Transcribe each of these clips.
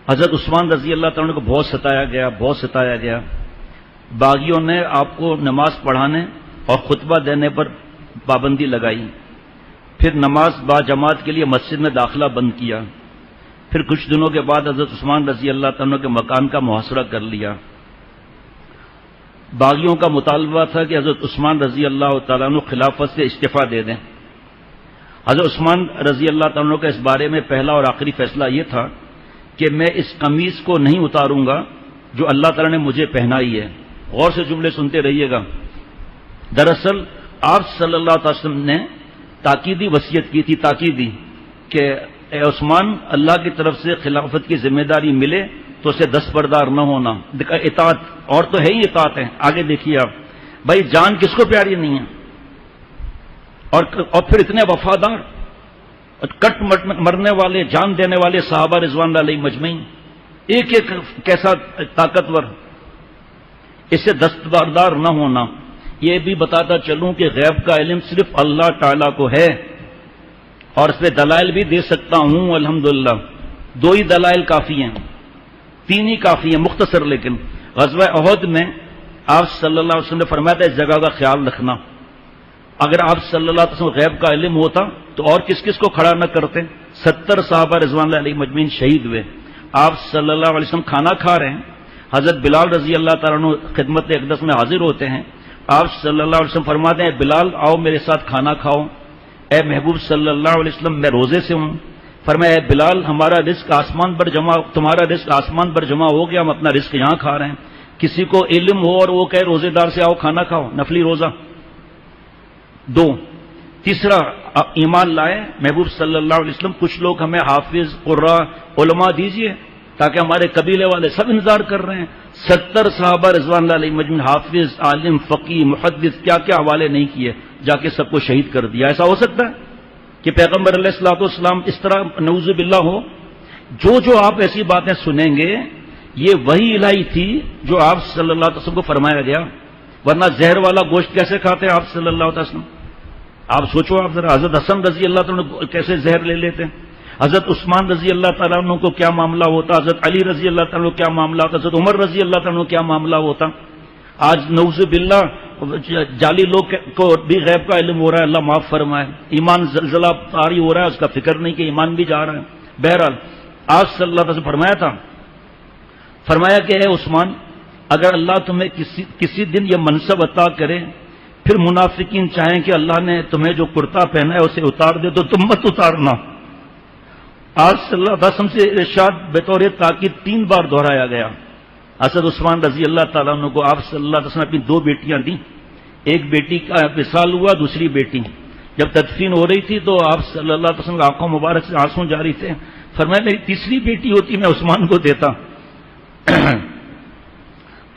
حضرت عثمان رضی اللہ تعالیٰ کو بہت ستایا گیا. باغیوں نے آپ کو نماز پڑھانے اور خطبہ دینے پر پابندی لگائی. پھر نماز با جماعت کے لیے مسجد میں داخلہ بند کیا. پھر کچھ دنوں کے بعد حضرت عثمان رضی اللہ تعالیٰ کے مکان کا محاصرہ کر لیا. باغیوں کا مطالبہ تھا کہ حضرت عثمان رضی اللہ تعالیٰ عنہ خلافت سے استعفیٰ دے دیں. حضرت عثمان رضی اللہ تعالیٰ کا اس بارے میں پہلا اور آخری فیصلہ یہ تھا کہ میں اس قمیض کو نہیں اتاروں گا جو اللہ تعالیٰ نے مجھے پہنائی ہے. غور سے جملے سنتے رہیے گا. دراصل آپ صلی اللہ علیہ وسلم نے تاکیدی وصیت کی تھی کہ اے عثمان، اللہ کی طرف سے خلافت کی ذمہ داری ملے تو اسے دستبردار نہ ہونا. اطاعت اور تو ہے ہی اطاعت ہے. آگے دیکھیے آپ، بھائی جان کس کو پیاری نہیں ہے، اور پھر اتنے وفادار، کٹ مرنے والے، جان دینے والے صحابہ رضوان اللہ علیہ مجمعین، ایک ایک کیسا طاقتور. اس سے دستبردار نہ ہونا. یہ بھی بتاتا چلوں کہ غیب کا علم صرف اللہ تعالیٰ کو ہے، اور اس پہ دلائل بھی دے سکتا ہوں الحمدللہ. 2 ہی دلائل کافی ہیں، 3 ہی کافی ہیں مختصر. لیکن غزوہ احد میں آپ صلی اللہ علیہ وسلم نے فرمایا تھا اس جگہ کا خیال رکھنا. اگر آپ صلی اللہ علیہ وسلم غیب کا علم ہوتا تو اور کس کس کو کھڑا نہ کرتے. 70 صحابہ رضوان اللہ علیہ مجمعین شہید ہوئے. آپ صلی اللہ علیہ وسلم کھانا کھا رہے ہیں، حضرت بلال رضی اللہ تعالیٰ عنہ خدمت اقدس میں حاضر ہوتے ہیں. آپ صلی اللہ علیہ وسلم فرماتے ہیں بلال آؤ میرے ساتھ کھانا کھاؤ. اے محبوب صلی اللہ علیہ وسلم میں روزے سے ہوں. فرمایا اے بلال ہمارا رزق آسمان پر جمع، تمہارا رزق آسمان پر جمع ہو گیا، ہم اپنا رزق یہاں کھا رہے ہیں. کسی کو علم ہو اور وہ کہے روزے دار سے آؤ کھانا کھاؤ، نفلی روزہ. 2. تیسرا ایمان لائے محبوب صلی اللہ علیہ وسلم کچھ لوگ ہمیں حافظ، قراء، علماء دیجئے تاکہ ہمارے قبیلے والے سب انتظار کر رہے ہیں. 70 صحابہ رضوان اللہ علیہ مجمعین، حافظ، عالم، فقی، محدث، کیا کیا حوالے نہیں کیے، جا کے سب کو شہید کر دیا. ایسا ہو سکتا ہے کہ پیغمبر علیہ الصلوۃ والسلام اس طرح نعوذ باللہ ہو؟ جو آپ ایسی باتیں سنیں گے یہ وحی الہی تھی جو آپ صلی اللہ علیہ وسلم کو فرمایا گیا. ورنہ زہر والا گوشت کیسے کھاتے ہیں آپ صلی اللہ علیہ وسلم؟ آپ سوچو آپ ذرا. حضرت حسن رضی اللہ تعالیٰ عنہ کیسے زہر لے لیتے ہیں، حضرت عثمان رضی اللہ تعالیٰ عنہ کو کیا معاملہ ہوتا، حضرت علی رضی اللہ تعالیٰ عنہ کو کیا معاملہ ہوتا، حضرت عمر رضی اللہ تعالیٰ عنہ کو کیا معاملہ ہوتا. آج نعوذ باللہ جعلی لوگ کو بھی غیب کا علم ہو رہا ہے، اللہ معاف فرمائے. ایمان زلزلہ طاری ہو رہا ہے، اس کا فکر نہیں کہ ایمان بھی جا رہا ہے. بہرحال آج صلی اللہ علیہ وسلم فرمایا کہ اے عثمان، اگر اللہ تمہیں کسی دن یہ منصب عطا کرے، پھر منافقین چاہیں کہ اللہ نے تمہیں جو کرتا پہنا ہے اسے اتار دے تو تم مت اتارنا. آج صلی اللہ علیہ وسلم سے ارشاد بطور تاکید 3 بار دہرایا گیا. حضرت عثمان رضی اللہ تعالیٰ عنہ کو آپ صلی اللہ علیہ وسلم نے اپنی 2 بیٹیاں دیں. ایک بیٹی کا وصال ہوا، دوسری بیٹی جب تدفین ہو رہی تھی تو آپ صلی اللہ علیہ وسلم کی آنکھوں مبارک سے آنسو جاری تھے. فرمایا میری تیسری بیٹی ہوتی میں عثمان کو دیتا.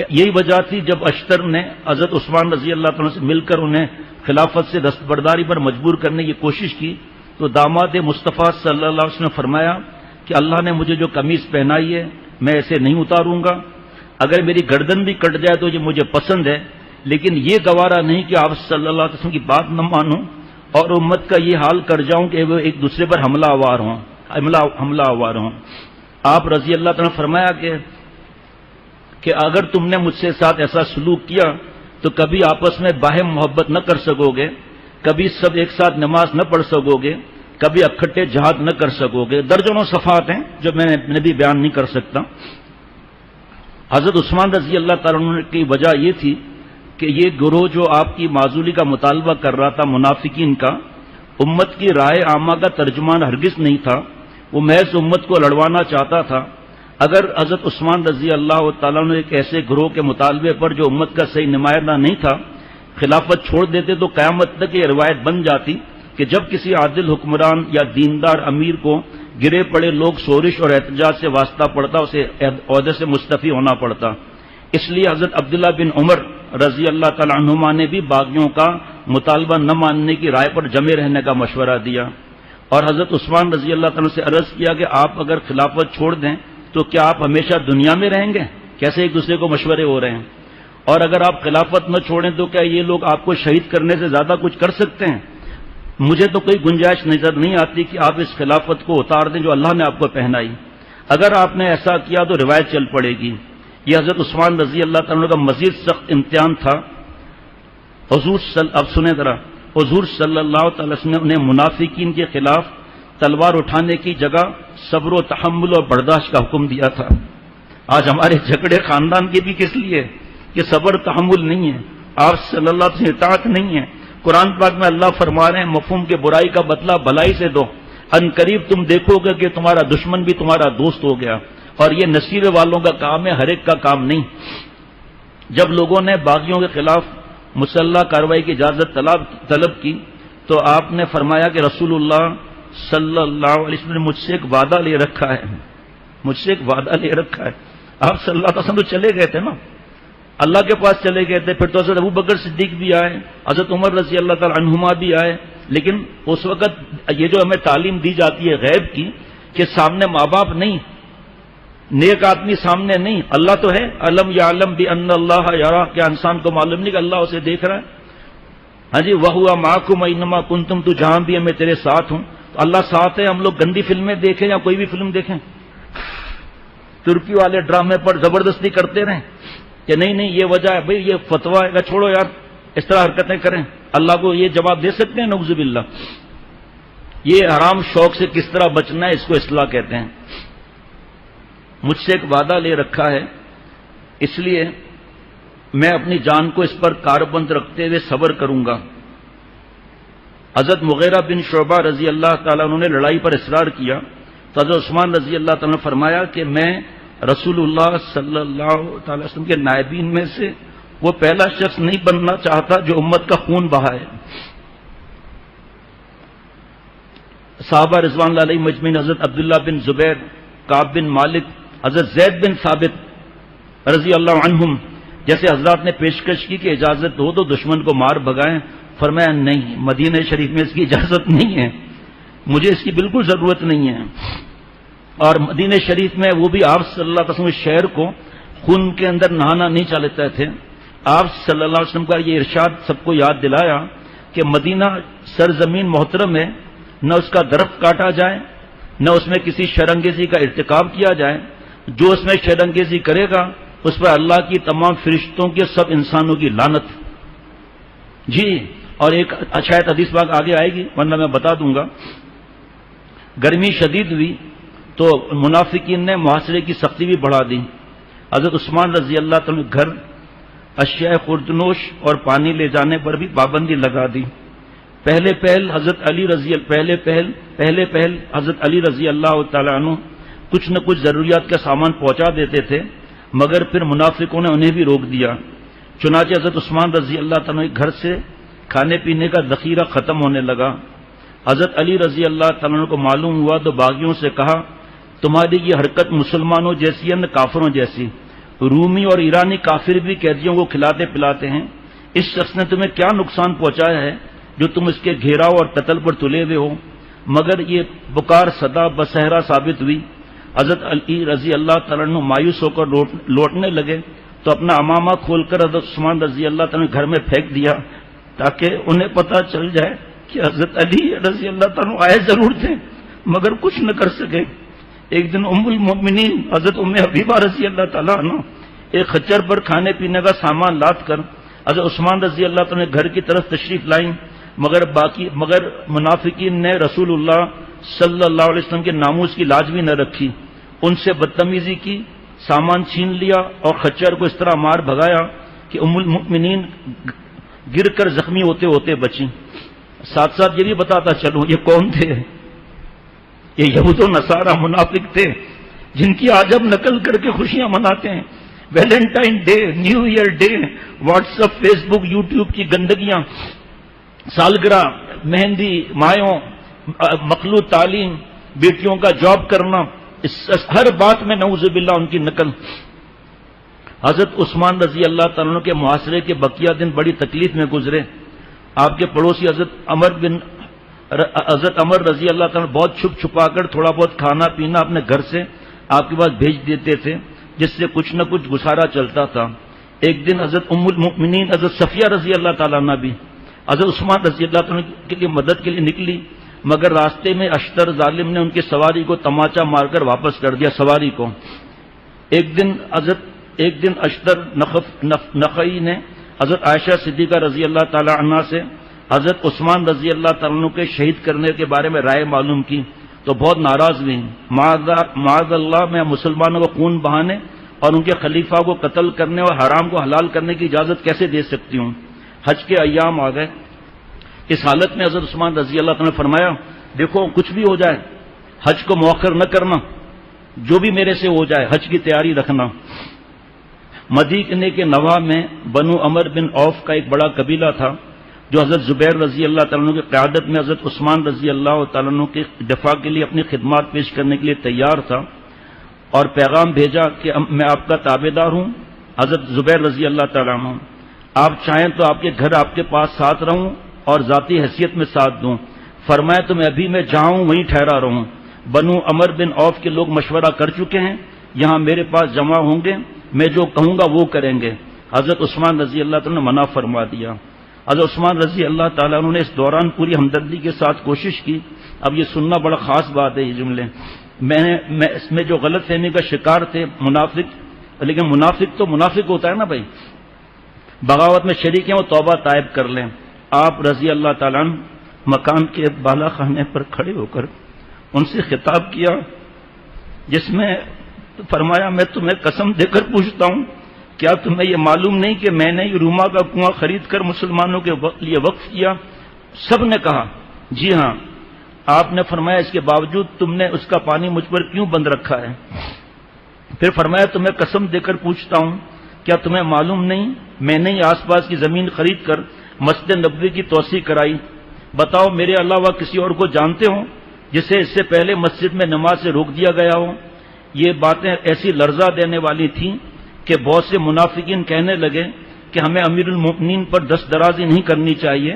یہی وجہ تھی جب اشتر نے حضرت عثمان رضی اللہ تعالیٰ سے مل کر انہیں خلافت سے دستبرداری پر مجبور کرنے کی کوشش کی تو داماد مصطفیٰ صلی اللہ علیہ وسلم نے فرمایا کہ اللہ نے مجھے جو قمیض پہنائی ہے میں اسے نہیں اتاروں گا. اگر میری گردن بھی کٹ جائے تو یہ مجھے پسند ہے، لیکن یہ گوارا نہیں کہ آپ صلی اللہ علیہ وسلم کی بات نہ مانوں اور امت کا یہ حال کر جاؤں کہ وہ ایک دوسرے پر حملہ آوار ہوں. آپ رضی اللہ تعالیٰ نے فرمایا کہ اگر تم نے مجھ سے ساتھ ایسا سلوک کیا تو کبھی آپس میں باہم محبت نہ کر سکو گے، کبھی سب ایک ساتھ نماز نہ پڑھ سکو گے، کبھی اکٹھے جہاد نہ کر سکو گے. درجنوں صفحات ہیں جو میں بھی بیان نہیں کر سکتا. حضرت عثمان رضی اللہ تعالیٰ عنہ کی وجہ یہ تھی کہ یہ گروہ جو آپ کی معزولی کا مطالبہ کر رہا تھا منافقین کا، امت کی رائے عامہ کا ترجمان ہرگز نہیں تھا، وہ محض امت کو لڑوانا چاہتا تھا. اگر حضرت عثمان رضی اللہ تعالیٰ عنہ ایک ایسے گروہ کے مطالبے پر جو امت کا صحیح نمائندہ نہیں تھا خلافت چھوڑ دیتے تو قیامت تک یہ روایت بن جاتی کہ جب کسی عادل حکمران یا دیندار امیر کو گرے پڑے لوگ شورش اور احتجاج سے واسطہ پڑتا، اسے عہدے سے مستعفی ہونا پڑتا. اس لیے حضرت عبداللہ بن عمر رضی اللہ تعالی عنہما نے بھی باغیوں کا مطالبہ نہ ماننے کی رائے پر جمے رہنے کا مشورہ دیا، اور حضرت عثمان رضی اللہ تعالیٰ سے عرض کیا کہ آپ اگر خلافت چھوڑ دیں تو کیا آپ ہمیشہ دنیا میں رہیں گے؟ کیسے ایک دوسرے کو مشورے ہو رہے ہیں. اور اگر آپ خلافت نہ چھوڑیں تو کیا یہ لوگ آپ کو شہید کرنے سے زیادہ کچھ کر سکتے ہیں؟ مجھے تو کوئی گنجائش نظر نہیں آتی کہ آپ اس خلافت کو اتار دیں جو اللہ نے آپ کو پہنائی. اگر آپ نے ایسا کیا تو روایت چل پڑے گی۔ یہ حضرت عثمان رضی اللہ تعالیٰ کا مزید سخت امتحان تھا۔ اب سنیں ذرا، حضور صلی اللہ تعالی وسلم نے منافقین کے خلاف تلوار اٹھانے کی جگہ صبر و تحمل اور برداشت کا حکم دیا تھا۔ آج ہمارے جھگڑے خاندان کے بھی کس لیے کہ صبر تحمل نہیں ہے، آپ صلی اللہ علیہ وسلم اطاعت نہیں ہے۔ قرآن پاک میں اللہ فرما رہے ہیں مفہوم کے برائی کا بدلہ بھلائی سے دو، ان قریب تم دیکھو گے کہ تمہارا دشمن بھی تمہارا دوست ہو گیا۔ اور یہ نصیبے والوں کا کام ہے، ہر ایک کا کام نہیں۔ جب لوگوں نے باغیوں کے خلاف مسلح کارروائی کی اجازت طلب کی تو آپ نے فرمایا کہ رسول اللہ صلی اللہ علیہ وسلم نے مجھ سے ایک وعدہ لے رکھا ہے، مجھ سے ایک وعدہ لے رکھا ہے۔ آپ صلی اللہ علیہ وسلم تو چلے گئے تھے نا، اللہ کے پاس چلے گئے تھے، پھر تو حضرت ابو بکر صدیق بھی آئے، حضرت عمر رضی اللہ تعالی عنہما بھی آئے، لیکن اس وقت یہ جو ہمیں تعلیم دی جاتی ہے غیب کی کہ سامنے ماں باپ نہیں، نیک آدمی سامنے نہیں، اللہ تو ہے، علم یعلم بان اللہ یرا، کیا انسان کو معلوم نہیں کہ اللہ اسے دیکھ رہا ہے؟ ہاں جی، وہو معکم اینما کنتم، تو جہاں بھی ہے میں تیرے ساتھ ہوں۔ تو اللہ ساتھ ہے، ہم لوگ گندی فلمیں دیکھیں یا کوئی بھی فلم دیکھیں، ترکی والے ڈرامے پر زبردستی کرتے رہیں کہ نہیں نہیں یہ وجہ ہے، بھئی یہ فتویٰ ہے، چھوڑو یار اس طرح حرکتیں کریں، اللہ کو یہ جواب دے سکتے ہیں؟ نعوذ باللہ۔ یہ حرام شوق سے کس طرح بچنا ہے، اس کو اصلاح کہتے ہیں۔ مجھ سے ایک وعدہ لے رکھا ہے، اس لیے میں اپنی جان کو اس پر کاربند رکھتے ہوئے صبر کروں گا۔ حضرت مغیرہ بن شعبہ رضی اللہ تعالیٰ عنہ نے لڑائی پر اصرار کیا تو حضرت عثمان رضی اللہ تعالیٰ نے فرمایا کہ میں رسول اللہ صلی اللہ تعالی وسلم کے نائبین میں سے وہ پہلا شخص نہیں بننا چاہتا جو امت کا خون بہائے۔ صحابہ رضوان اللہ علیہ مجمعین، حضرت عبداللہ بن زبیر، کعب بن مالک، حضرت زید بن ثابت رضی اللہ عنہم جیسے حضرات نے پیشکش کی کہ اجازت ہو تو دشمن کو مار بھگائیں، فرمایا نہیں، مدینہ شریف میں اس کی اجازت نہیں ہے، مجھے اس کی بالکل ضرورت نہیں ہے۔ اور مدینہ شریف میں وہ بھی آپ صلی اللہ علیہ وسلم شہر کو خون کے اندر نہانا نہیں چاہتے تھے۔ آپ صلی اللہ علیہ وسلم کا یہ ارشاد سب کو یاد دلایا کہ مدینہ سرزمین محترم ہے، نہ اس کا درخت کاٹا جائے، نہ اس میں کسی شرانگیزی کا ارتکاب کیا جائے، جو اس میں شرانگیزی کرے گا اس پر اللہ کی تمام فرشتوں کے سب انسانوں کی لعنت۔ جی، اور ایک شاید حدیث پاک آگے آئے گی ورنہ میں بتا دوں گا۔ گرمی شدید ہوئی تو منافقین نے محاصرے کی سختی بھی بڑھا دی۔ حضرت عثمان رضی اللہ تعالیٰ نے گھر اشیاء خوردنوش اور پانی لے جانے پر بھی پابندی لگا دی۔ پہلے پہل حضرت علی رضی اللہ تعالیٰ عنہ کچھ نہ کچھ ضروریات کا سامان پہنچا دیتے تھے، مگر پھر منافقوں نے انہیں بھی روک دیا۔ چنانچہ حضرت عثمان رضی اللہ تعالیٰ کے گھر سے کھانے پینے کا ذخیرہ ختم ہونے لگا۔ حضرت علی رضی اللہ تعالیٰ کو معلوم ہوا تو باغیوں سے کہا، تمہاری یہ حرکت مسلمانوں جیسی ہے نہ کافروں جیسی؟ رومی اور ایرانی کافر بھی قیدیوں کو کھلاتے پلاتے ہیں، اس شخص نے تمہیں کیا نقصان پہنچایا ہے جو تم اس کے گھیراؤ اور قتل پر تلے ہوئے ہو؟ مگر یہ پکار صدا بصہرا ثابت ہوئی۔ حضرت علی رضی اللہ تعالیٰ عنہ مایوس ہو کر لوٹنے لگے تو اپنا امامہ کھول کر حضرت عثمان رضی اللہ تعالیٰ نے گھر میں پھینک دیا تاکہ انہیں پتہ چل جائے کہ حضرت علی رضی اللہ تعالیٰ آئے ضرور تھے مگر کچھ نہ کر سکے۔ ایک دن ام المؤمنین حضرت ام حبیبہ رضی اللہ تعالیٰ عنہ ایک خچر پر کھانے پینے کا سامان لاد کر حضرت عثمان رضی اللہ تعالیٰ نے گھر کی طرف تشریف لائیں، مگر منافقین نے رسول اللہ صلی اللہ علیہ وسلم کے ناموس کی لاج بھی نہ رکھی، ان سے بدتمیزی کی، سامان چھین لیا اور خچر کو اس طرح مار بھگایا کہ ام المؤمنین گر کر زخمی ہوتے ہوتے بچیں۔ ساتھ ساتھ یہ بھی بتاتا چلوں یہ کون تھے؟ یہ یہود و نصارہ منافق تھے جن کی آج ہم نقل کر کے خوشیاں مناتے ہیں۔ Valentine day, new year day, WhatsApp, Facebook, YouTube کی گندگیاں، سالگرہ، مہندی، مایوں، مخلوط تعلیم، بیٹیوں کا جاب کرنا، ہر بات میں نعوذ باللہ ان کی نقل۔ حضرت عثمان رضی اللہ تعالیٰ کے محاصرے کے بقیہ دن بڑی تکلیف میں گزرے۔ آپ کے پڑوسی حضرت عمر رضی اللہ تعالیٰ بہت چھپ چھپا کر تھوڑا بہت کھانا پینا اپنے گھر سے آپ کے پاس بھیج دیتے تھے جس سے کچھ نہ کچھ گزارا چلتا تھا۔ ایک دن حضرت ام المؤمنین حضرت صفیہ رضی اللہ تعالیٰ عنہ بھی حضرت عثمان رضی اللہ تعالیٰ کے لیے مدد کے لیے نکلی مگر راستے میں اشتر ظالم نے ان کی سواری کو تماچا مار کر واپس کر دیا سواری کو۔ ایک دن اشتر نخعی نے حضرت عائشہ صدیقہ رضی اللہ تعالی عنہ سے حضرت عثمان رضی اللہ تعالیٰ عنہ کے شہید کرنے کے بارے میں رائے معلوم کی تو بہت ناراض ہوئی۔ معاذ اللہ، میں مسلمانوں کو خون بہانے اور ان کے خلیفہ کو قتل کرنے اور حرام کو حلال کرنے کی اجازت کیسے دے سکتی ہوں؟ حج کے ایام آ گئے۔ اس حالت میں حضرت عثمان رضی اللہ تعالیٰ نے فرمایا، دیکھو کچھ بھی ہو جائے حج کو مؤخر نہ کرنا، جو بھی میرے سے ہو جائے حج کی تیاری رکھنا۔ مدینے کے نواح میں بنو عمر بن عوف کا ایک بڑا قبیلہ تھا جو حضرت زبیر رضی اللہ تعالیٰ عنہ کی قیادت میں حضرت عثمان رضی اللہ تعالیٰ عنہ کے دفاع کے لیے اپنی خدمات پیش کرنے کے لیے تیار تھا، اور پیغام بھیجا کہ میں آپ کا تابع دار ہوں حضرت زبیر رضی اللہ تعالیٰ عنہ، آپ چاہیں تو آپ کے گھر آپ کے پاس ساتھ رہوں اور ذاتی حیثیت میں ساتھ دوں۔ فرمایا تو میں ابھی میں جہاں ہوں وہیں ٹھہرا رہوں، بنو عمر بن عوف کے لوگ مشورہ کر چکے ہیں، یہاں میرے پاس جمع ہوں گے، میں جو کہوں گا وہ کریں گے۔ حضرت عثمان رضی اللہ تعالیٰ نے منع فرما دیا۔ حضرت عثمان رضی اللہ تعالیٰ عنہ نے اس دوران پوری ہمدردی کے ساتھ کوشش کی۔ اب یہ سننا بڑا خاص بات ہے، یہ جملے میں اس میں جو غلط فہمی کا شکار تھے منافق، لیکن منافق تو منافق ہوتا ہے نا بھائی، بغاوت میں شریک ہیں وہ توبہ طائب کر لیں۔ آپ رضی اللہ تعالیٰ عنہ مکان کے بالا خانے پر کھڑے ہو کر ان سے خطاب کیا، جس میں فرمایا، میں تمہیں قسم دے کر پوچھتا ہوں، کیا تمہیں یہ معلوم نہیں کہ میں نے یہ روما کا کنواں خرید کر مسلمانوں کے لیے وقف کیا؟ سب نے کہا جی ہاں۔ آپ نے فرمایا، اس کے باوجود تم نے اس کا پانی مجھ پر کیوں بند رکھا ہے؟ پھر فرمایا، تمہیں قسم دے کر پوچھتا ہوں، کیا تمہیں معلوم نہیں میں نے آس پاس کی زمین خرید کر مسجد نبوی کی توسیع کرائی؟ بتاؤ میرے علاوہ کسی اور کو جانتے ہو جسے اس سے پہلے مسجد میں نماز سے روک دیا گیا ہو؟ یہ باتیں ایسی لرزہ دینے والی تھیں کہ بہت سے منافقین کہنے لگے کہ ہمیں امیر المؤمنین پر دست درازی نہیں کرنی چاہیے،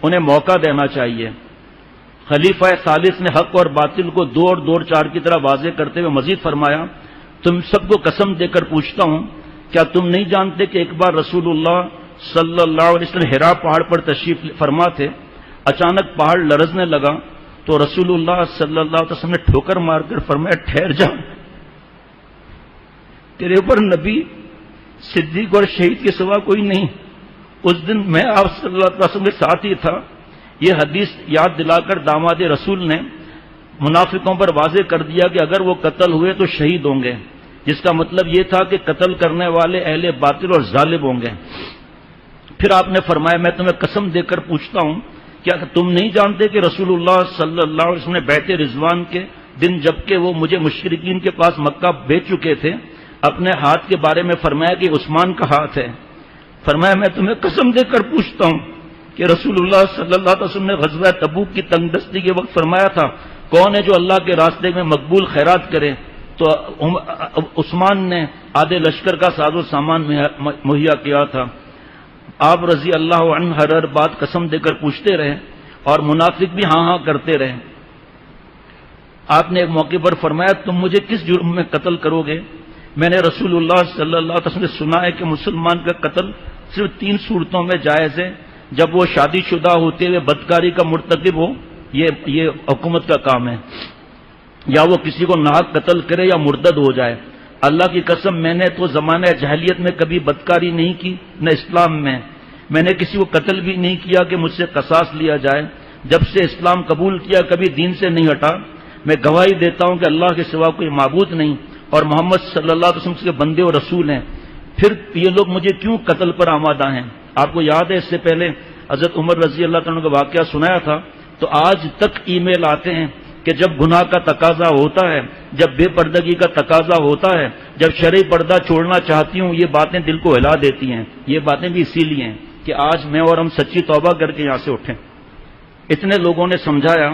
انہیں موقع دینا چاہیے۔ خلیفہ ثالث نے حق اور باطل کو دو اور دو چار کی طرح واضح کرتے ہوئے مزید فرمایا، تم سب کو قسم دے کر پوچھتا ہوں، کیا تم نہیں جانتے کہ ایک بار رسول اللہ صلی اللہ علیہ وسلم حرا پہاڑ پر تشریف فرما تھے، اچانک پہاڑ لرزنے لگا تو رسول اللہ صلی اللہ علیہ وسلم نے ٹھوکر مار کر فرمایا، ٹھہر جا، تیرے اوپر نبی، صدیق اور شہید کے سوا کوئی نہیں۔ اس دن میں آپ صلی اللہ علیہ وسلم کے ساتھ ہی تھا۔ یہ حدیث یاد دلا کر داماد رسول نے منافقوں پر واضح کر دیا کہ اگر وہ قتل ہوئے تو شہید ہوں گے، جس کا مطلب یہ تھا کہ قتل کرنے والے اہل باطل اور ظالم ہوں گے۔ پھر آپ نے فرمایا، میں تمہیں قسم دے کر پوچھتا ہوں، کیا تم نہیں جانتے کہ رسول اللہ صلی اللہ علیہ وسلم نے بیعت رضوان کے دن جبکہ وہ مجھے مشرکین کے پاس مکہ بھیج چکے تھے، اپنے ہاتھ کے بارے میں فرمایا کہ عثمان کا ہاتھ ہے؟ فرمایا، میں تمہیں قسم دے کر پوچھتا ہوں کہ رسول اللہ صلی اللہ علیہ وسلم نے غزوہ تبوک کی تنگ دستی کے وقت فرمایا تھا، کون ہے جو اللہ کے راستے میں مقبول خیرات کرے؟ تو عثمان نے آدھے لشکر کا ساز و سامان مہیا کیا تھا۔ آپ رضی اللہ عنہ ہر بات قسم دے کر پوچھتے رہے اور منافق بھی ہاں ہاں کرتے رہے۔ آپ نے ایک موقع پر فرمایا، تم مجھے کس جرم میں قتل کرو گے؟ میں نے رسول اللہ صلی اللہ علیہ وسلم سے سنا ہے کہ مسلمان کا قتل صرف 3 صورتوں میں جائز ہے، جب وہ شادی شدہ ہوتے ہوئے بدکاری کا مرتکب ہو، یہ حکومت کا کام ہے، یا وہ کسی کو ناحق قتل کرے یا مرتد ہو جائے۔ اللہ کی قسم، میں نے تو زمانہ جاہلیت میں کبھی بدکاری نہیں کی، نہ اسلام میں نے کسی کو قتل بھی نہیں کیا کہ مجھ سے قصاص لیا جائے۔ جب سے اسلام قبول کیا کبھی دین سے نہیں ہٹا۔ میں گواہی دیتا ہوں کہ اللہ کے سوا کوئی معبود نہیں اور محمد صلی اللہ علیہ وسلم کے بندے اور رسول ہیں۔ پھر یہ لوگ مجھے کیوں قتل پر آمادہ ہیں؟ آپ کو یاد ہے اس سے پہلے حضرت عمر رضی اللہ عنہ کا واقعہ سنایا تھا، تو آج تک ای میل آتے ہیں کہ جب گناہ کا تقاضا ہوتا ہے، جب بے پردگی کا تقاضا ہوتا ہے، جب شرعی پردہ چھوڑنا چاہتی ہوں، یہ باتیں دل کو ہلا دیتی ہیں۔ یہ باتیں بھی اسی لیے ہیں کہ آج میں اور ہم سچی توبہ کر کے یہاں سے اٹھیں۔ اتنے لوگوں نے سمجھایا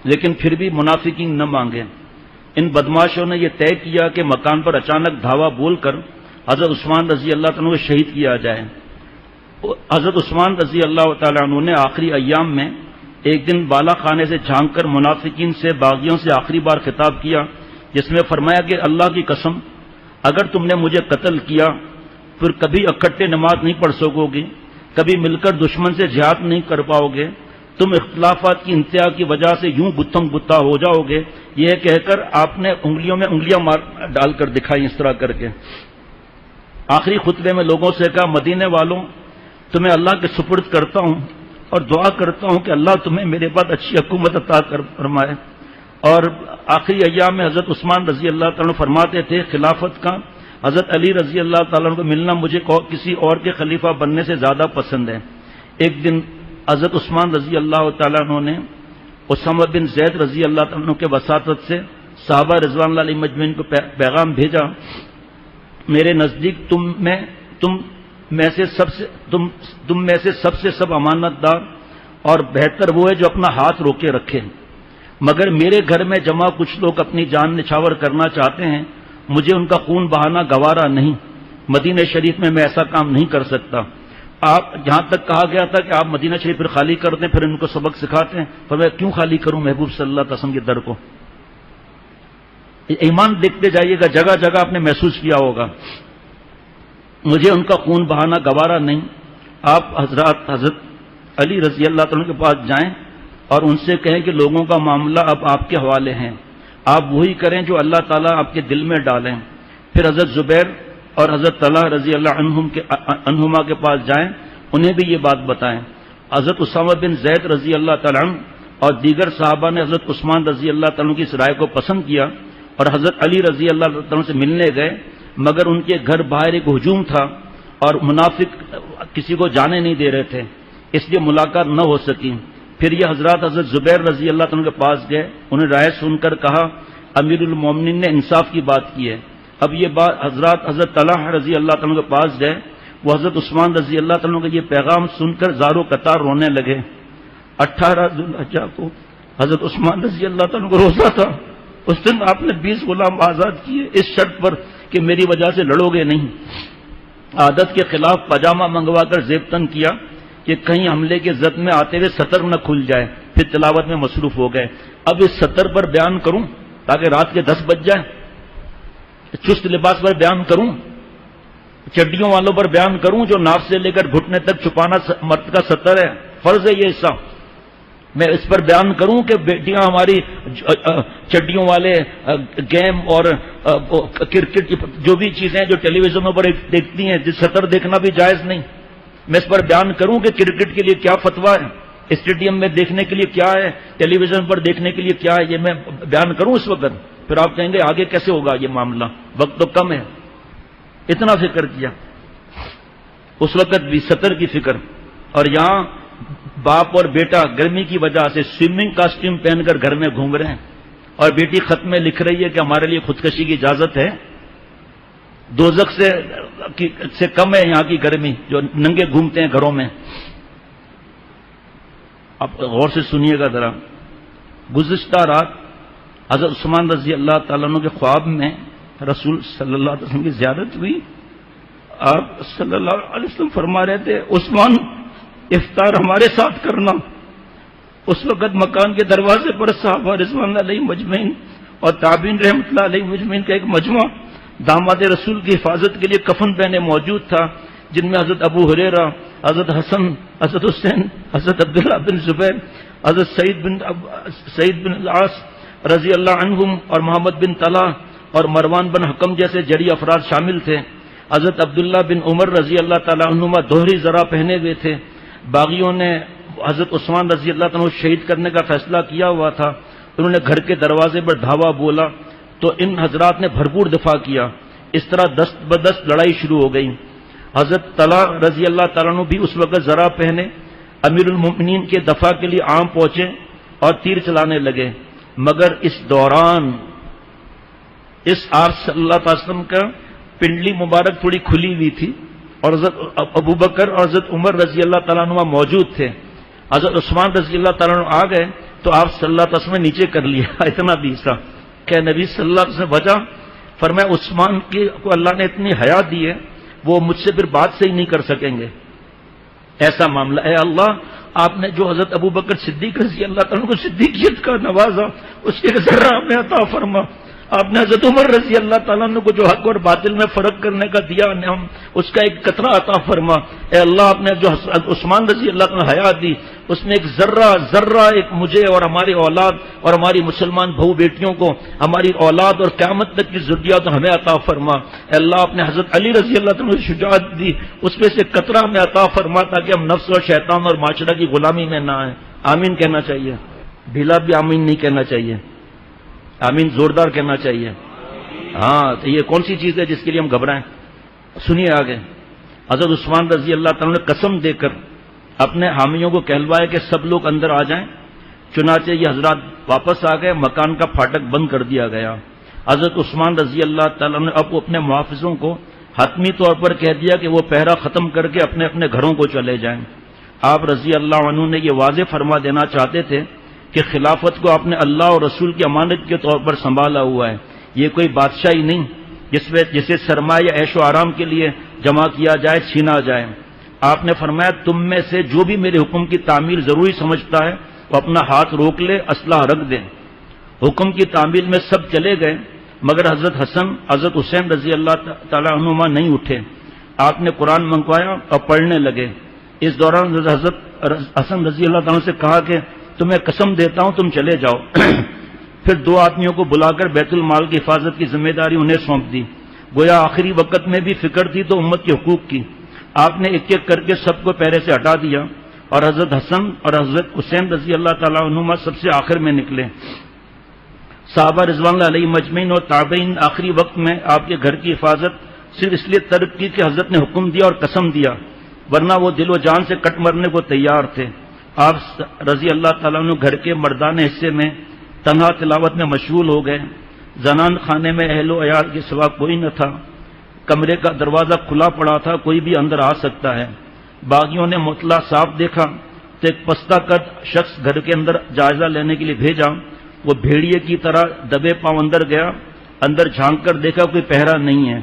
لیکن پھر بھی منافقین نہ مانگے۔ ان بدماشوں نے یہ طے کیا کہ مکان پر اچانک دھاوا بول کر حضرت عثمان رضی اللہ عنہ کو شہید کیا جائے۔ حضرت عثمان رضی اللہ تعالیٰ عنہ نے آخری ایام میں ایک دن بالا خانے سے جھانک کر منافقین سے، باغیوں سے آخری بار خطاب کیا، جس میں فرمایا کہ اللہ کی قسم، اگر تم نے مجھے قتل کیا پھر کبھی اکٹھے نماز نہیں پڑھ سکو گے، کبھی مل کر دشمن سے جہاد نہیں کر پاؤ گے، تم اختلافات کی انتہا کی وجہ سے یوں گتھم گتھا ہو جاؤ گے، یہ کہہ کر آپ نے انگلیوں میں انگلیاں ڈال کر دکھائی اس طرح کر کے۔ آخری خطبے میں لوگوں سے کہا، مدینے والوں، تمہیں اللہ کے سپرد کرتا ہوں اور دعا کرتا ہوں کہ اللہ تمہیں میرے بعد اچھی حکومت عطا فرمائے۔ اور آخری ایام میں حضرت عثمان رضی اللہ تعالیٰ عنہ فرماتے تھے، خلافت کا حضرت علی رضی اللہ تعالیٰ عنہ کو ملنا مجھے کسی اور کے خلیفہ بننے سے زیادہ پسند ہے۔ ایک دن حضرت عثمان رضی اللہ تعالیٰ عنہ نے اسامہ بن زید رضی اللہ تعالیٰ عنہ کے وساطت سے صحابہ رضوان اللہ علیہ مجمعین کو پیغام بھیجا، میرے نزدیک تم میں سے سب سے امانت دار اور بہتر وہ ہے جو اپنا ہاتھ روکے رکھے، مگر میرے گھر میں جمع کچھ لوگ اپنی جان نچھاور کرنا چاہتے ہیں، مجھے ان کا خون بہانا گوارا نہیں، مدینہ شریف میں ایسا کام نہیں کر سکتا۔ آپ جہاں تک کہا گیا تھا کہ آپ مدینہ شریف پھر خالی کر دیں، پھر ان کو سبق سکھاتے ہیں، پر میں کیوں خالی کروں محبوب صلی اللہ علیہ وسلم کے در کو؟ ایمان دیکھتے جائیے گا، جگہ جگہ آپ نے محسوس کیا ہوگا، مجھے ان کا خون بہانا گوارا نہیں۔ آپ حضرت علی رضی اللہ تعالیٰ کے پاس جائیں اور ان سے کہیں کہ لوگوں کا معاملہ اب آپ کے حوالے ہیں، آپ وہی کریں جو اللہ تعالیٰ آپ کے دل میں ڈالیں۔ پھر حضرت زبیر اور حضرت طلحہ رضی اللہ عنہما کے پاس جائیں، انہیں بھی یہ بات بتائیں۔ حضرت اسامہ بن زید رضی اللہ تعالیٰ عنہ اور دیگر صحابہ نے حضرت عثمان رضی اللہ تعالیٰ عنہ کی اس رائے کو پسند کیا اور حضرت علی رضی اللہ تعالیٰ عنہ سے ملنے گئے، مگر ان کے گھر باہر ایک ہجوم تھا اور منافق کسی کو جانے نہیں دے رہے تھے، اس لیے ملاقات نہ ہو سکی۔ پھر یہ حضرات حضرت زبیر رضی اللہ عنہ کے پاس گئے، انہیں رائے سن کر کہا، امیر المومنین نے انصاف کی بات کی ہے۔ اب یہ بات حضرت طلحہ رضی اللہ عنہ کے پاس گئے، وہ حضرت عثمان رضی اللہ عنہ کا یہ پیغام سن کر زارو قطار رونے لگے۔ 18 ذوالحجہ کو حضرت عثمان رضی اللہ عنہ کو روزہ تھا، اس دن آپ نے 20 غلام آزاد کیے، اس شرط پر کہ میری وجہ سے لڑو گے نہیں۔ عادت کے خلاف پاجامہ منگوا کر زیبتن کیا کہ کہیں حملے کے زد میں آتے ہوئے سطر نہ کھل جائے، پھر تلاوت میں مصروف ہو گئے۔ اب اس سطر پر بیان کروں تاکہ رات کے 10 بج جائے، چست لباس پر بیان کروں، چڈیوں والوں پر بیان کروں جو ناف سے لے کر گھٹنے تک چھپانا مرد کا سطر ہے، فرض ہے یہ حصہ، میں اس پر بیان کروں کہ بیٹیاں ہماری چڈیوں والے گیم اور کرکٹ جو بھی چیزیں جو ٹیلی ویژنوں پر دیکھتی ہیں، جس سطر دیکھنا بھی جائز نہیں، میں اس پر بیان کروں کہ کرکٹ کے لیے کیا فتویٰ ہے، اسٹیڈیم میں دیکھنے کے لیے کیا ہے، ٹیلی ویژن پر دیکھنے کے لیے کیا ہے، یہ میں بیان کروں اس وقت؟ پھر آپ کہیں گے آگے کیسے ہوگا یہ معاملہ، وقت تو کم ہے۔ اتنا فکر کیا اس وقت بھی، سطر کی فکر۔ اور یہاں باپ اور بیٹا گرمی کی وجہ سے سوئمنگ کاسٹیوم پہن کر گھر میں گھوم رہے ہیں، اور بیٹی خط میں لکھ رہی ہے کہ ہمارے لیے خودکشی کی اجازت ہے۔ دوزخ سے کم ہے یہاں کی گرمی، جو ننگے گھومتے ہیں گھروں میں۔ آپ غور سے سنیے گا ذرا۔ گزشتہ رات حضرت عثمان رضی اللہ تعالیٰ عنہ کے خواب میں رسول صلی اللہ علیہ وسلم کی زیارت ہوئی۔ آپ صلی اللہ علیہ وسلم فرما رہے تھے، عثمان افطار ہمارے ساتھ کرنا۔ اس وقت مکان کے دروازے پر صحابہ رضوان علیہ مجمعین اور تابعین رحمۃ اللہ علیہ مجمعین کا ایک مجمع داماد رسول کی حفاظت کے لیے کفن پہنے موجود تھا، جن میں حضرت ابو ہریرہ، حضرت حسن، حضرت حسین، حضرت عبداللہ بن زبیر، حضرت سعید بن العاص رضی اللہ عنہم اور محمد بن طلحہ اور مروان بن حکم جیسے جری افراد شامل تھے۔ حضرت عبداللہ بن عمر رضی اللہ تعالیٰ عنہما دوہری زرہ پہنے ہوئے تھے۔ باغیوں نے حضرت عثمان رضی اللہ عنہ شہید کرنے کا فیصلہ کیا ہوا تھا، انہوں نے گھر کے دروازے پر دھاوا بولا تو ان حضرات نے بھرپور دفاع کیا، اس طرح دست بدست لڑائی شروع ہو گئی۔ حضرت طلحہ رضی اللہ تعالیٰ عنہ بھی اس وقت زرہ پہنے امیر المؤمنین کے دفاع کے لیے عام پہنچے اور تیر چلانے لگے، مگر اس دوران آپ صلی اللہ علیہ وسلم کا پنڈلی مبارک تھوڑی کھلی ہوئی تھی اور حضرت ابو بکر اور حضرت عمر رضی اللہ تعالیٰ عنہ موجود تھے۔ حضرت عثمان رضی اللہ تعالیٰ عنہ آ گئے تو آپ صلی اللہ علیہ وسلم نے نیچے کر لیا، اتنا بھی حصہ کہ نبی صلی اللہ علیہ وسلم وجہ فرمایا عثمان کو اللہ نے اتنی حیا دی ہے، وہ مجھ سے پھر بات سے ہی نہیں کر سکیں گے، ایسا معاملہ۔ اے اللہ، آپ نے جو حضرت ابو بکر صدیق رضی اللہ تعالیٰ کو صدیقیت کا نوازا، اس کے ذرہ ہمیں عطا فرما۔ آپ نے حضرت عمر رضی اللہ تعالیٰ عنہ کو جو حق اور باطل میں فرق کرنے کا دیا ہم اس کا ایک قطرہ عطا فرما. اے اللہ آپ نے جو عثمان رضی اللہ تعالیٰ حیات دی اس میں ایک ذرہ ایک مجھے اور ہماری اولاد اور ہماری مسلمان بہو بیٹیوں کو ہماری اولاد اور قیامت تک کی ضروریات ہمیں عطا فرما. اے اللہ آپ نے حضرت علی رضی اللہ تعالیٰ کو شجاعت دی اس میں سے قطرہ ہمیں عطا فرما تاکہ ہم نفس اور شیطان اور معاشرہ کی غلامی میں نہ آئیں. آمین کہنا چاہیے. ڈھیلا بھی آمین نہیں کہنا چاہیے, آمین زوردار کہنا چاہیے. ہاں تو یہ کون سی چیز ہے جس کے لیے ہم گھبرائیں؟ سنیے آگے. حضرت عثمان رضی اللہ تعالیٰ نے قسم دے کر اپنے حامیوں کو کہلوایا کہ سب لوگ اندر آ جائیں. چنانچہ یہ حضرات واپس آ گئے, مکان کا پھاٹک بند کر دیا گیا. حضرت عثمان رضی اللہ تعالیٰ نے اب اپنے محافظوں کو حتمی طور پر کہہ دیا کہ وہ پہرا ختم کر کے اپنے اپنے گھروں کو چلے جائیں. آپ رضی اللہ عنہ نے یہ واضح فرما دینا چاہتے تھے کہ خلافت کو آپ نے اللہ اور رسول کی امانت کے طور پر سنبھالا ہوا ہے. یہ کوئی بادشاہی نہیں جسے سرمایہ عیش و آرام کے لیے جمع کیا جائے, چھینا جائے. آپ نے فرمایا تم میں سے جو بھی میرے حکم کی تعمیل ضروری سمجھتا ہے وہ اپنا ہاتھ روک لے, اسلحہ رکھ دے. حکم کی تعمیل میں سب چلے گئے مگر حضرت حسن حضرت حسین رضی اللہ تعالیٰ عنہما نہیں اٹھے. آپ نے قرآن منگوایا اور پڑھنے لگے. اس دوران حضرت حسن رضی اللہ تعالیٰ سے کہا کہ تمہیں قسم دیتا ہوں تم چلے جاؤ. پھر دو آدمیوں کو بلا کر بیت المال کی حفاظت کی ذمہ داری انہیں سونپ دی. گویا آخری وقت میں بھی فکر تھی تو امت کے حقوق کی. آپ نے ایک ایک کر کے سب کو پہرے سے ہٹا دیا اور حضرت حسن اور حضرت حسین رضی اللہ تعالیٰ عنہما سب سے آخر میں نکلے. صحابہ رضوان اللہ علیہ مجمعین اور تابعین آخری وقت میں آپ کے گھر کی حفاظت صرف اس لیے ترک کی کہ حضرت نے حکم دیا اور قسم دیا, ورنہ وہ دل و جان سے کٹ مرنے کو تیار تھے. آپ رضی اللہ تعالیٰ عنہ گھر کے مردانہ حصے میں تنہا تلاوت میں مشغول ہو گئے. زنان خانے میں اہل و عیال کے سوا کوئی نہ تھا. کمرے کا دروازہ کھلا پڑا تھا, کوئی بھی اندر آ سکتا ہے. باغیوں نے مطلع صاف دیکھا تو ایک پستہ قد شخص گھر کے اندر جائزہ لینے کے لیے بھیجا. وہ بھیڑیے کی طرح دبے پاؤں اندر گیا. اندر جھانک کر دیکھا کوئی پہرا نہیں ہے.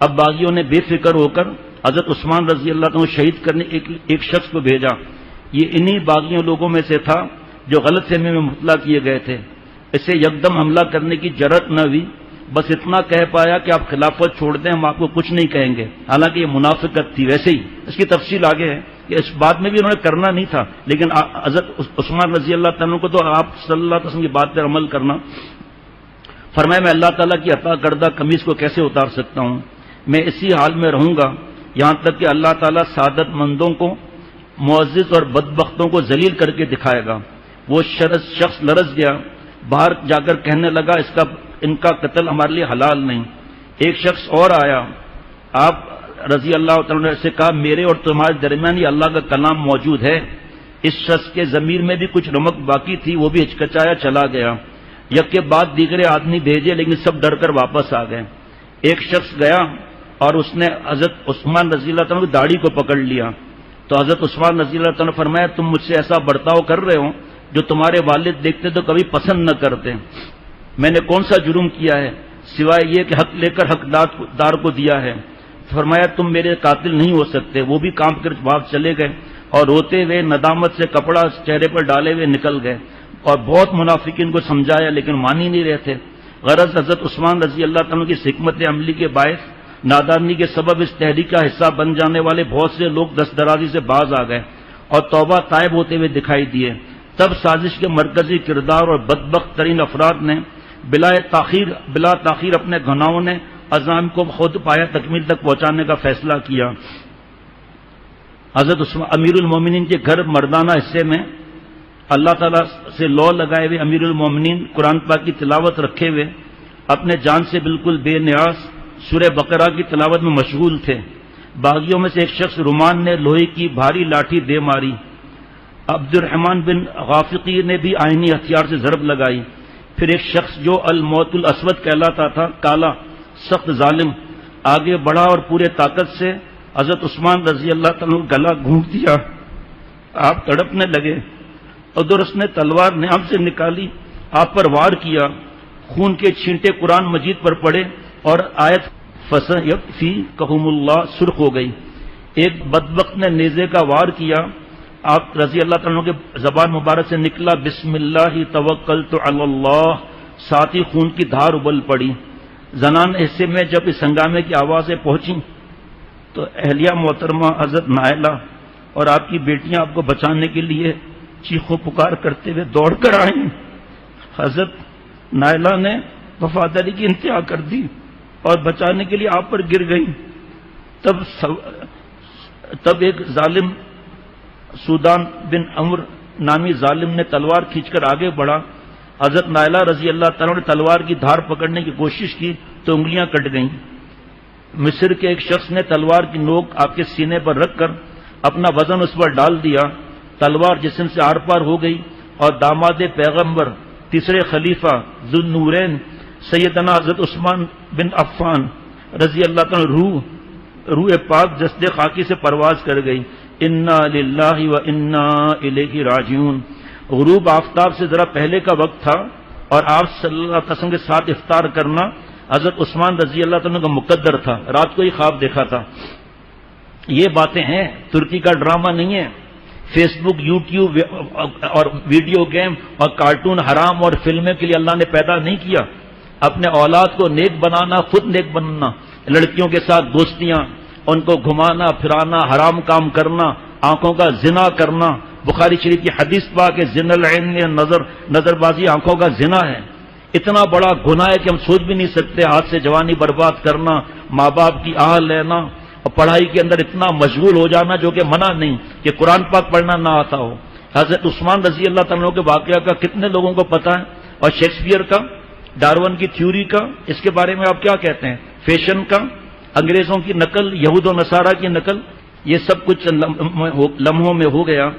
اب باغیوں نے بے فکر ہو کر حضرت عثمان رضی اللہ عنہ شہید کرنے ایک شخص کو بھیجا. یہ انہی باغیوں لوگوں میں سے تھا جو غلط فہمی میں مبتلا کیے گئے تھے. اسے یکدم حملہ کرنے کی جرأت نہ ہوئی, بس اتنا کہہ پایا کہ آپ خلافت چھوڑ دیں, ہم آپ کو کچھ نہیں کہیں گے. حالانکہ یہ منافقت تھی. ویسے ہی اس کی تفصیل آگے ہے کہ اس بات میں بھی انہوں نے کرنا نہیں تھا, لیکن حضرت عثمان رضی اللہ تعالیٰ کو تو آپ صلی اللہ علیہ وسلم کی بات پر عمل کرنا. فرمایا میں اللہ تعالیٰ کی عطا کردہ قمیص کو کیسے اتار سکتا ہوں؟ میں اسی حال میں رہوں گا یہاں تک کہ اللہ تعالیٰ سعادت مندوں کو معزز اور بدبختوں کو ذلیل کر کے دکھائے گا. وہ شخص لرز گیا, باہر جا کر کہنے لگا ان کا قتل ہمارے لیے حلال نہیں. ایک شخص اور آیا, آپ رضی اللہ تعالیٰ نے سے کہا میرے اور تمہارے درمیان یہ اللہ کا کلام موجود ہے. اس شخص کے ضمیر میں بھی کچھ رمق باقی تھی, وہ بھی ہچکچایا چلا گیا. یک کے بعد دیگرے آدمی بھیجے لیکن سب ڈر کر واپس آ گئے. ایک شخص گیا اور اس نے حضرت عثمان رضی اللہ تعالیٰ کی داڑھی کو پکڑ لیا. تو حضرت عثمان رضی اللہ تعالیٰ نے فرمایا تم مجھ سے ایسا برتاؤ کر رہے ہو جو تمہارے والد دیکھتے تو کبھی پسند نہ کرتے. میں نے کون سا جرم کیا ہے سوائے یہ کہ حق لے کر حقدار کو دیا ہے. فرمایا تم میرے قاتل نہیں ہو سکتے. وہ بھی کام کر باہر چلے گئے اور روتے ہوئے ندامت سے کپڑا چہرے پر ڈالے ہوئے نکل گئے. اور بہت منافقین کو سمجھایا لیکن مان ہی نہیں رہے تھے. غرض حضرت عثمان رضی اللہ تعالیٰ کی حکمت عملی کے باعث نادانی کے سبب اس تحریک کا حصہ بن جانے والے بہت سے لوگ دست درازی سے باز آ گئے اور توبہ طائب ہوتے ہوئے دکھائی دیے. تب سازش کے مرکزی کردار اور بدبخت ترین افراد نے بلا تاخیر اپنے گناہوں نے عزام کو خود پایا تکمیل تک پہنچانے کا فیصلہ کیا. حضرت امیر المومنین کے گھر مردانہ حصے میں اللہ تعالیٰ سے لو لگائے ہوئے امیر المومنین قرآن پاک کی تلاوت رکھے ہوئے اپنے جان سے بالکل بے نیاز سورہ بقرہ کی تلاوت میں مشغول تھے. باغیوں میں سے ایک شخص رومان نے لوہے کی بھاری لاٹھی دے ماری. عبد الرحمن بن غافقی نے بھی آئینی ہتھیار سے ضرب لگائی. پھر ایک شخص جو الموت الاسود کہلاتا تھا, کالا سخت ظالم, آگے بڑھا اور پورے طاقت سے حضرت عثمان رضی اللہ تعالیٰ گلا گھونٹ دیا. آپ تڑپنے لگے. ادھر اس نے تلوار نیام سے نکالی, آپ پر وار کیا. خون کے چھینٹے قرآن مجید پر پڑے اور آیت فَسَيَكْفِيكَهُمُ اللَّهُ سرخ ہو گئی. ایک بدبخت نے نیزے کا وار کیا. آپ رضی اللہ تعالیٰ کے زبان مبارک سے نکلا بسم اللہ توکلت علی اللہ ساتھ ہی خون کی دھار ابل پڑی۔ زنان حصے میں جب اس ہنگامے کی آوازیں پہنچیں تو اہلیہ محترمہ حضرت نائلہ اور آپ کی بیٹیاں آپ کو بچانے کے لیے چیخو پکار کرتے ہوئے دوڑ کر آئیں۔ حضرت نائلہ نے وفاداری کی انتہا کر دی اور بچانے کے لیے آپ پر گر گئی۔ تب ایک ظالم سودان بن عمر نامی ظالم نے تلوار کھینچ کر آگے بڑھا۔ حضرت نائلہ رضی اللہ تعالیٰ نے تلوار کی دھار پکڑنے کی کوشش کی تو انگلیاں کٹ گئیں۔ مصر کے ایک شخص نے تلوار کی نوک آپ کے سینے پر رکھ کر اپنا وزن اس پر ڈال دیا، تلوار جسم سے آر پار ہو گئی اور داماد پیغمبر تیسرے خلیفہ ذو النورین سیدنا حضرت عثمان بن عفان رضی اللہ تعالیٰ روح پاک جسد خاکی سے پرواز کر گئی۔ انا للہ و انا الیہ راجعون۔ غروب آفتاب سے ذرا پہلے کا وقت تھا اور آپ صلی اللہ علیہ وسلم کے ساتھ افطار کرنا حضرت عثمان رضی اللہ تعالیٰ کا مقدر تھا، رات کو ہی خواب دیکھا تھا۔ یہ باتیں ہیں، ترکی کا ڈرامہ نہیں ہے۔ فیس بک، یوٹیوب اور ویڈیو گیم اور کارٹون حرام اور فلمیں کے لیے اللہ نے پیدا نہیں کیا۔ اپنے اولاد کو نیک بنانا، خود نیک بننا، لڑکیوں کے ساتھ دوستیاں، ان کو گھمانا پھرانا، حرام کام کرنا، آنکھوں کا زنا کرنا۔ بخاری شریف کی حدیث پاک کہ زنا العین نظر بازی آنکھوں کا زنا ہے۔ اتنا بڑا گناہ ہے کہ ہم سوچ بھی نہیں سکتے۔ ہاتھ سے جوانی برباد کرنا، ماں باپ کی آہ لینا اور پڑھائی کے اندر اتنا مشغول ہو جانا جو کہ منع نہیں کہ قرآن پاک پڑھنا نہ آتا ہو۔ حضرت عثمان رضی اللہ تعالیٰ کے واقعہ کا کتنے لوگوں کو پتہ ہے؟ اور شیکسپیئر کا، ڈارون کی تھیوری کا، اس کے بارے میں آپ کیا کہتے ہیں؟ فیشن کا، انگریزوں کی نقل، یہود و نصارہ کی نقل، یہ سب کچھ لمحوں میں ہو گیا۔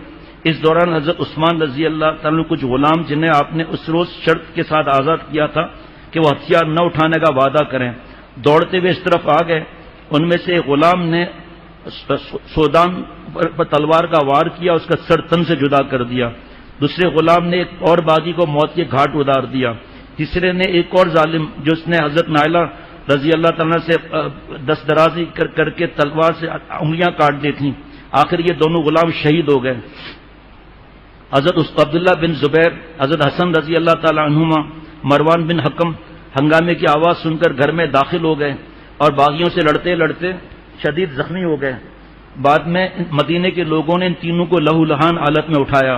اس دوران حضرت عثمان رضی اللہ تعالیٰ کچھ غلام جنہیں آپ نے اس روز شرط کے ساتھ آزاد کیا تھا کہ وہ ہتھیار نہ اٹھانے کا وعدہ کریں، دوڑتے ہوئے اس طرف آ گئے۔ ان میں سے ایک غلام نے سودان پر تلوار کا وار کیا، اس کا سر تن سے جدا کر دیا۔ دوسرے غلام نے ایک اور باغی کو موت کے گھاٹ اتار دیا۔ تیسرے نے ایک اور ظالم جو اس نے حضرت نائلہ رضی اللہ تعالیٰ سے دست درازی کر کے تلوار سے انگلیاں کاٹ دی تھیں، آخر یہ دونوں غلام شہید ہو گئے۔ حضرت عبداللہ بن زبیر، حضرت حسن رضی اللہ تعالیٰ عنہما، مروان بن حکم ہنگامے کی آواز سن کر گھر میں داخل ہو گئے اور باغیوں سے لڑتے لڑتے شدید زخمی ہو گئے۔ بعد میں مدینے کے لوگوں نے ان تینوں کو لہو لہان حالت میں اٹھایا۔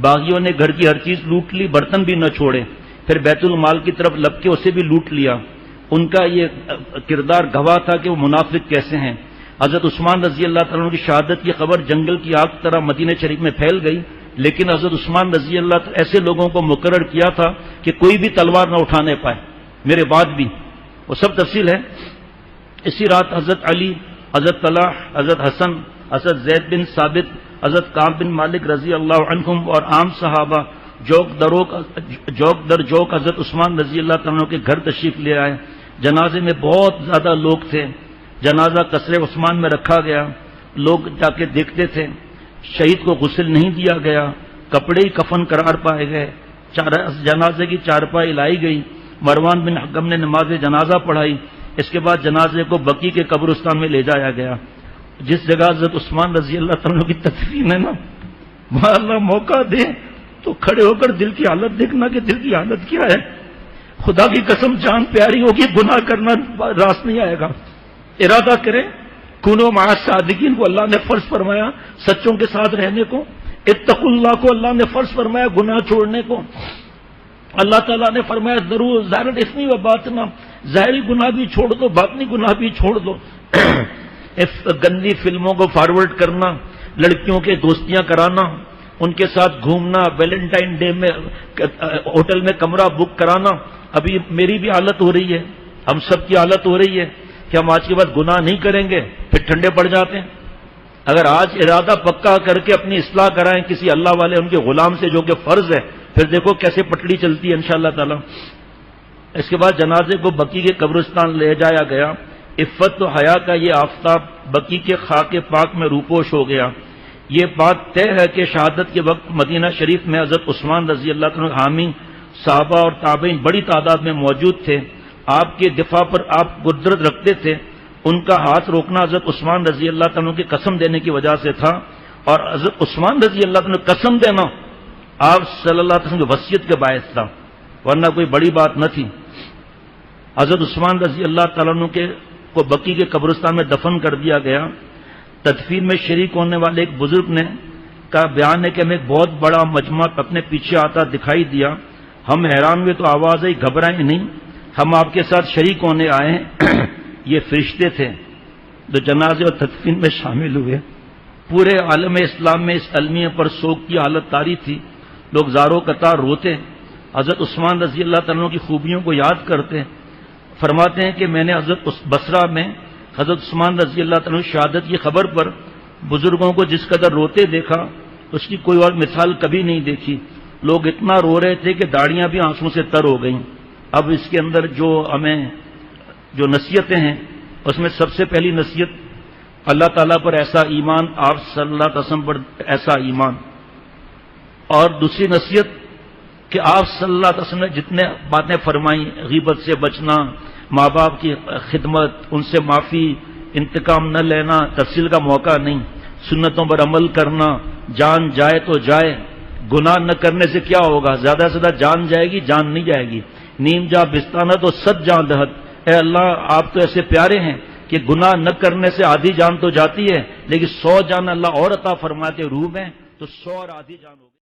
باغیوں نے گھر کی ہر چیز لوٹ لی، برتن بھی نہ چھوڑے، پھر بیت المال کی طرف لپ کے اسے بھی لوٹ لیا۔ ان کا یہ کردار گواہ تھا کہ وہ منافق کیسے ہیں۔ حضرت عثمان رضی اللہ تعالیٰ کی شہادت کی خبر جنگل کی آگ طرح مدینہ شریف میں پھیل گئی، لیکن حضرت عثمان رضی اللہ تعالیٰ ایسے لوگوں کو مقرر کیا تھا کہ کوئی بھی تلوار نہ اٹھانے پائے، میرے بعد بھی، وہ سب تفصیل ہے۔ اسی رات حضرت علی، حضرت طلحہ، حضرت حسن، حضرت زید بن ثابت، حضرت کعب بن مالک رضی اللہ عنہم اور عام صحابہ جوک در جوک حضرت عثمان رضی اللہ تعالیٰ کے گھر تشریف لے آئے۔ جنازے میں بہت زیادہ لوگ تھے۔ جنازہ قصر عثمان میں رکھا گیا، لوگ جا کے دیکھتے تھے۔ شہید کو غسل نہیں دیا گیا، کپڑے ہی کفن قرار پائے گئے۔ جنازے کی چارپائی لائی گئی، مروان بن حکم نے نماز جنازہ پڑھائی۔ اس کے بعد جنازے کو بقی کے قبرستان میں لے جایا گیا۔ جس جگہ حضرت عثمان رضی اللہ تعالیٰ کی تدفین ہے نا، وہاں اللہ موقع دے تو کھڑے ہو کر دل کی حالت دیکھنا کہ دل کی حالت کیا ہے۔ خدا کی قسم جان پیاری ہوگی، گناہ کرنا راس نہیں آئے گا۔ ارادہ کریں، کونوا مع الصادقین کو اللہ نے فرض فرمایا، سچوں کے ساتھ رہنے کو۔ اتقوا اللہ کو اللہ نے فرض فرمایا، گناہ چھوڑنے کو۔ اللہ تعالیٰ نے فرمایا ضرور ظاہر اسمی و باطنا، ظاہری گناہ بھی چھوڑ دو، باطنی گناہ بھی چھوڑ دو۔ گندی فلموں کو فارورڈ کرنا، لڑکیوں کے دوستیاں کرانا، ان کے ساتھ گھومنا، ویلنٹائن ڈے میں ہوٹل میں کمرہ بک کرانا۔ ابھی میری بھی حالت ہو رہی ہے، ہم سب کی حالت ہو رہی ہے کہ ہم آج کے بعد گناہ نہیں کریں گے، پھر ٹھنڈے پڑ جاتے ہیں۔ اگر آج ارادہ پکا کر کے اپنی اصلاح کرائیں کسی اللہ والے ان کے غلام سے جو کہ فرض ہے، پھر دیکھو کیسے پٹڑی چلتی ہے انشاءاللہ تعالی۔ اس کے بعد جنازے کو بقی کے قبرستان لے جایا گیا۔ عفت و حیا کا یہ آفتاب بقی کے خاک پاک میں روپوش ہو گیا۔ یہ بات طے ہے کہ شہادت کے وقت مدینہ شریف میں حضرت عثمان رضی اللہ عنہ حامی صحابہ اور تابعین بڑی تعداد میں موجود تھے۔ آپ کے دفاع پر آپ قدرت رکھتے تھے۔ ان کا ہاتھ روکنا حضرت عثمان رضی اللہ عنہ کی قسم دینے کی وجہ سے تھا، اور حضرت عثمان رضی اللہ عنہ قسم دینا آپ صلی اللہ علیہ وسلم کی وصیت کے باعث تھا۔ ورنہ کوئی بڑی بات نہ تھی۔ حضرت عثمان رضی اللہ تعالیٰ عنہ کو بقی کے قبرستان میں دفن کر دیا گیا۔ تدفین میں شریک ہونے والے ایک بزرگ نے کا بیان ہے کہ ہمیں ایک بہت بڑا مجمع اپنے پیچھے آتا دکھائی دیا، ہم حیران ہوئے تو آواز آئی گھبرائیں نہیں، ہم آپ کے ساتھ شریک ہونے آئے ہیں۔ یہ فرشتے تھے جو جنازے اور تدفین میں شامل ہوئے۔ پورے عالم اسلام میں اس المیہ پر سوگ کی حالت طاری تھی، لوگ زاروں قطار روتے، حضرت عثمان رضی اللہ تعالیٰ عنہ کی خوبیوں کو یاد کرتے۔ فرماتے ہیں کہ میں نے حضرت بصرہ میں حضرت عثمان رضی اللہ تعالیٰ عنہ کی شہادت کی خبر پر بزرگوں کو جس قدر روتے دیکھا اس کی کوئی اور مثال کبھی نہیں دیکھی۔ لوگ اتنا رو رہے تھے کہ داڑیاں بھی آنسوں سے تر ہو گئیں۔ اب اس کے اندر جو نصیحتیں ہیں اس میں سب سے پہلی نصیحت اللہ تعالیٰ پر ایسا ایمان، آپ صلی اللہ علیہ وسلم پر ایسا ایمان، اور دوسری نصیحت کہ آپ صلی اللہ علیہ وسلم نے جتنے باتیں فرمائیں، غیبت سے بچنا، ماں باپ کی خدمت، ان سے معافی، انتقام نہ لینا، تفصیل کا موقع نہیں، سنتوں پر عمل کرنا، جان جائے تو جائے، گناہ نہ کرنے سے کیا ہوگا، زیادہ سے زیادہ جان جائے گی، جان نہیں جائے گی، نیم جا بستانہ تو 100 جان دہت۔ اے اللہ آپ تو ایسے پیارے ہیں کہ گناہ نہ کرنے سے آدھی جان تو جاتی ہے، لیکن 100 جان اللہ اور عطا فرماتے روح میں، تو 100 اور آدھی جان ہوگی۔